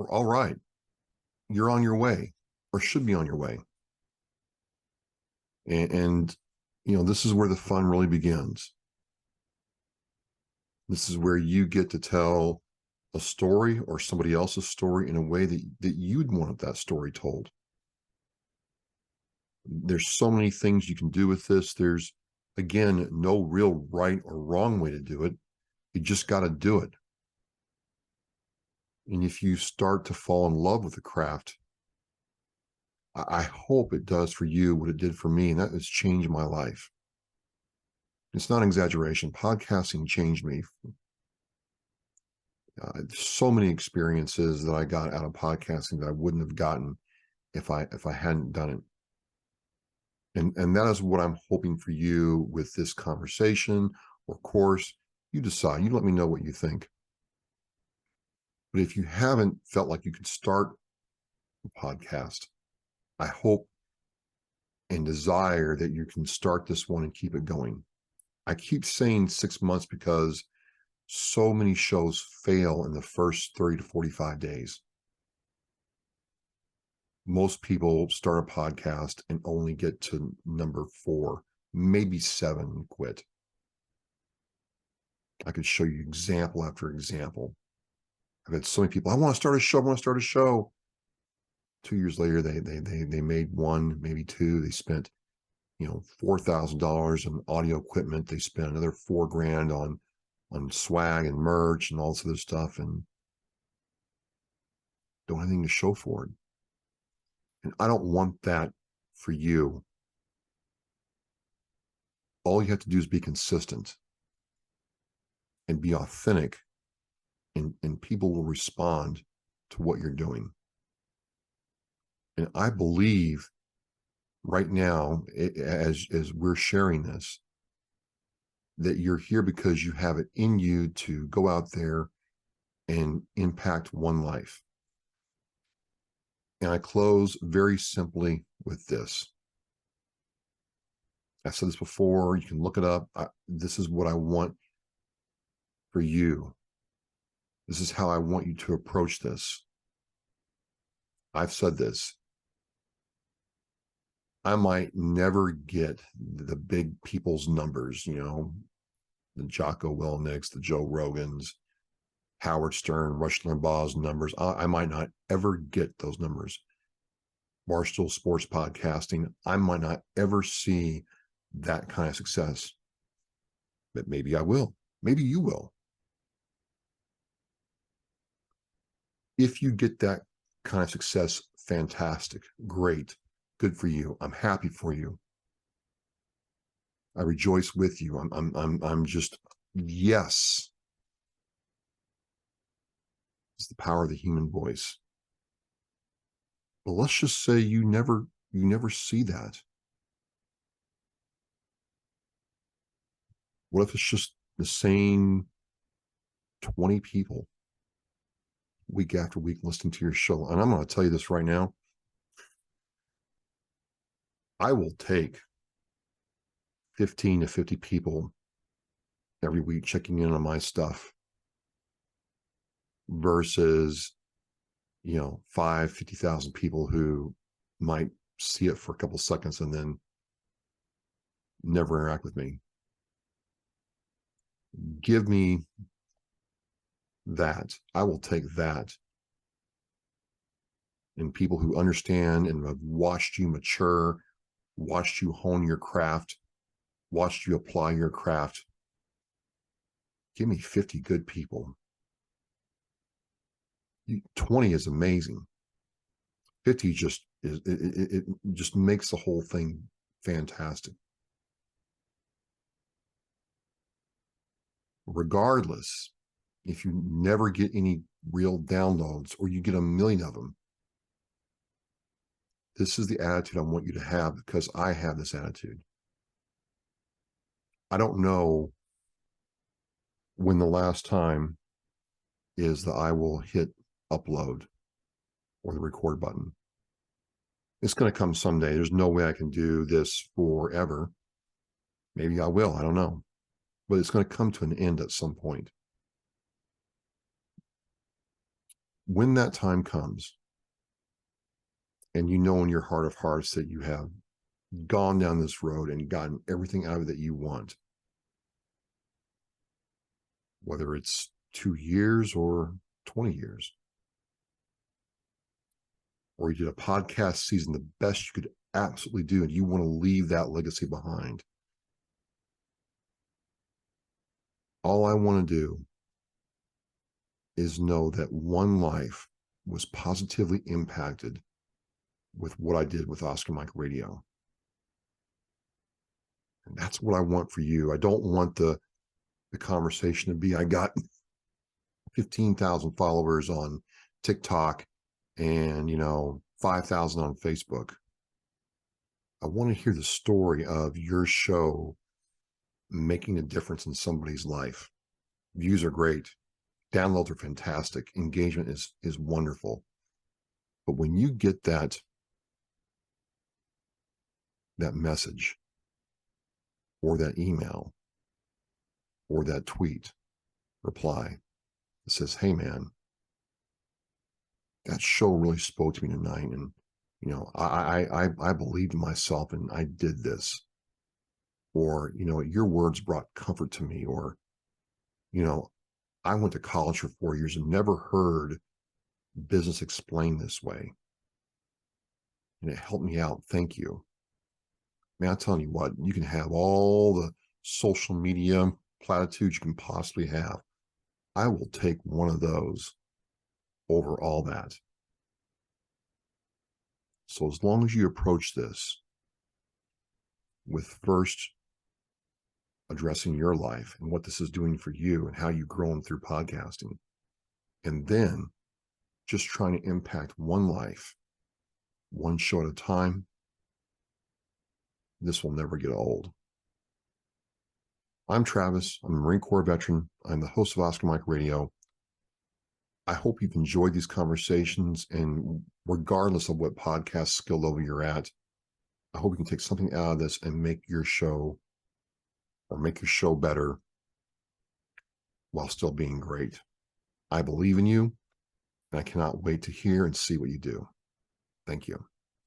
All right, you're on your way, or should be on your way. And this is where the fun really begins. This is where you get to tell a story or somebody else's story in a way that you'd want that story told. There's so many things you can do with this. There's, again, no real right or wrong way to do it. You just got to do it. And if you start to fall in love with the craft, I hope it does for you what it did for me, and that has changed my life. It's not an exaggeration. Podcasting changed me. So many experiences that I got out of podcasting that I wouldn't have gotten if I hadn't done it. And that is what I'm hoping for you with this conversation or course. You decide. You let me know what you think. But if you haven't felt like you could start a podcast, I hope and desire that you can start this one and keep it going. I keep saying 6 months because so many shows fail in the first 30 to 45 days. Most people start a podcast and only get to number 4, maybe 7 and quit. I could show you example after example. I've had so many people, I want to start a show. 2 years later, they made 1, maybe 2. They spent, $4,000 on audio equipment. They spent another $4,000 on swag and merch and all this other stuff, and don't have anything to show for it. And I don't want that for you. All you have to do is be consistent and be authentic, and people will respond to what you're doing. And I believe right now, as we're sharing this, that you're here because you have it in you to go out there and impact one life. And I close very simply with this. I said this before, you can look it up. This is what I want for you. This is how I want you to approach this. I've said this. I might never get the big people's numbers, the Jocko Willnicks, the Joe Rogans, Howard Stern, Rush Limbaugh's numbers. I might not ever get those numbers. Barstool Sports Podcasting, I might not ever see that kind of success. But maybe I will. Maybe you will. If you get that kind of success, fantastic, great, good for you. I'm happy for you. I rejoice with you. I'm just, yes. It's the power of the human voice. But let's just say you never see that. What if it's just the same 20 people week after week listening to your show? And I'm going to tell you this right now. I will take 15 to 50 people every week checking in on my stuff versus, 50,000 people who might see it for a couple seconds and then never interact with me. Give me that. I will take that. And people who understand and have watched you mature, watched you hone your craft, watched you apply your craft. Give me 50 good people. 20 is amazing. 50 just is, it just makes the whole thing fantastic. Regardless, if you never get any real downloads or you get 1 million of them, this is the attitude I want you to have, because I have this attitude. I don't know when the last time is that I will hit upload or the record button. It's going to come someday. There's no way I can do this forever. Maybe I will. I don't know. But it's going to come to an end at some point. when that time comes, and you know in your heart of hearts that you have gone down this road and gotten everything out of it that you want, whether it's 2 years or 20 years, or you did a podcast season the best you could absolutely do, and you want to leave that legacy behind. All I want to do is know that one life was positively impacted with what I did with Oscar Mike Radio. And that's what I want for you. I don't want the conversation to be, I got 15,000 followers on TikTok and, 5,000 on Facebook. I want to hear the story of your show making a difference in somebody's life. Views are great. Downloads are fantastic. Engagement is wonderful. But when you get that message or that email or that tweet reply that says, hey man, that show really spoke to me tonight, and I believed in myself and I did this, or your words brought comfort to me, or I went to college for 4 years and never heard business explained this way, and it helped me out. Thank you. Man, I'm telling you what, you can have all the social media platitudes you can possibly have. I will take one of those over all that. So as long as you approach this with first addressing your life and what this is doing for you and how you've grown through podcasting, and then just trying to impact one life, one show at a time, this will never get old. I'm Travis. I'm a Marine Corps veteran. I'm the host of Oscar Mike Radio. I hope you've enjoyed these conversations, and regardless of what podcast skill level you're at, I hope you can take something out of this and make your show better while still being great. I believe in you, and I cannot wait to hear and see what you do. Thank you.